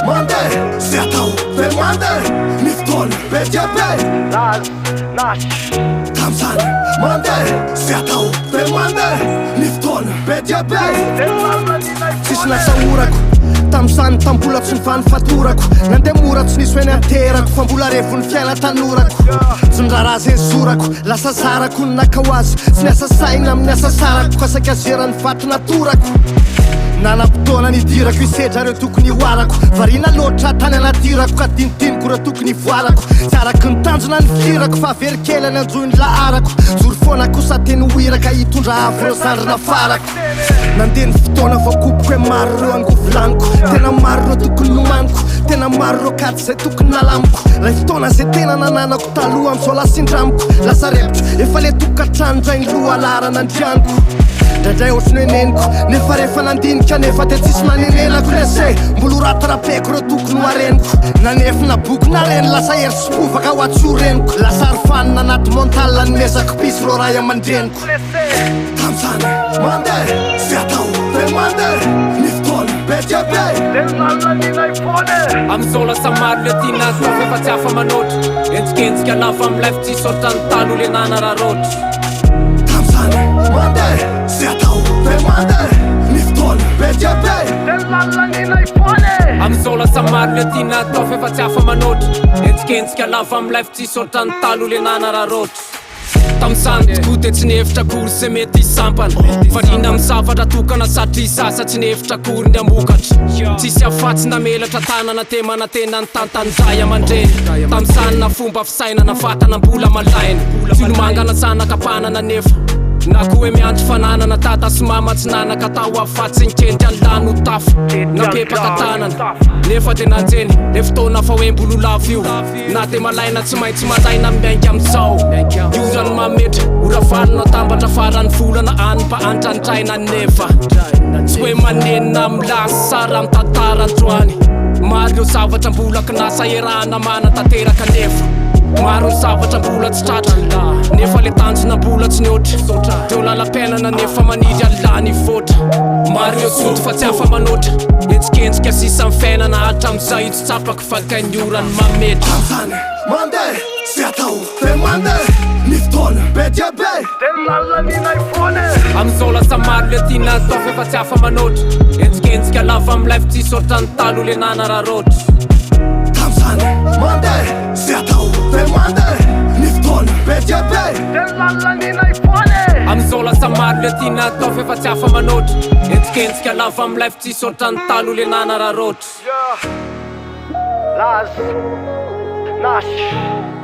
mandeha sy atao ve mandeha ny fotoana be dia be LAZ, NasHh tam'zany mandeha sy atao ve mandeha ny fotoana be dia be tsisy nasaorako tam'zany tambola tsy nifany fatorako nandeha mora tsy nisy hoe ny aterako fa mbola revony fiaina tanorako tsy niraraha zay zorako lasa zarako ny nakao azy tsy niasa saina amin'ny asa sarako kasaka azerany faty natorako nanam-potoana nidirako isedra reo tokony hoarako variana loatra tany anatirako ka tinitiniko reo tokony voarako tsy araky ny tanjona ny firako fa verikely any anjoiny laharako jory foana kosa teny hoiraka hitondra avo reo zandrina farako nandeha ny fotoana voakopoko hoe maro reo angovolaniko tena maro reo tokony nomaniko tena maro reo katy zay tokony nalamiko lay fotoana zay tena nananako taloha am'zao lasindramiko lasa repotro efa le tokatrano dray ny loha alarana andrianiko ndraindray ohatrany hoe neniko nefa rehefa nandinika nefa te tsisy manenenako lese mbolo ratarapeko reo tokony hoareniko nanefa na boky nareny lasa hery sypovaka ho atsy oreniko lasa arofanina anaty montal ny mezako pisy reo ray amandreniko tam'zany mandeha sy atao ve mandeha ny fotoana be dia be am'izao lasa maro le tina atao fefa tsy afa manoatra entsikensika lafa am'ilay fi tsisy ohatrany talo le nana raha roatra tam'zany mandeha sy atao ve mandeha ny fotoana be dia be am'izao lasa maro le tina atao fefa tsy afa manoatra entsikensika lafa am'ilay fi tsisy ohatrany talo le nana raha roatra tam'zany tokoa de tsy nihevitra akory se mety hisampana varina amy zavatra tokana satria isasa tsy nihevitra akory ny amokatra tsisy afatsy namelatra tanana te manatena ny tantanjay amandreny tam'zany na fomba fisaina na fatana mbola malaina tsy olomangana zanakapanana nefa na koa hoe miandro fananana tata sy mama tsy nanaka tao afatsy nkendry anlano tafa napepaka tanana nefa de nanjeny le fotoana fa hoe mbolo lavo io na de malaina tsy maintsy malaina miainga am'izao iorany mametra oravanina tambatra farany volana any mba andrandраina nefa tsy hoe manenina amy lasy sara amy tantara androany maro reo zavatra mbola kinasa erahana manatanteraka nefa maro ny zavatra mbola tsy tratra nefa le tanjona mbola tsy niotra teo lala-piainana nefa maniry alany voatra maro eo soto fa tsy afa manoatra entsikensika sisa my fiainana hatra am'izay tsy tsapaky fa kainiorany mametra tam'zany mandeha sy atao ve mandeha ny fotoana be dia be am'izao lasa maro le tina atao fefa tsy afa manoatra entsikensika lava am'ilay fi tsisy ohatrany talo le nana raha roatra tam'zany mandeha sy atao ve mandeha ny fotoana be dia be am'izao lasa maro le tina atao fefa tsy afa manoatra entsikensika lava am'ilay fi tsisy ohatrany talo le nana raha roatra LAZ, NasHh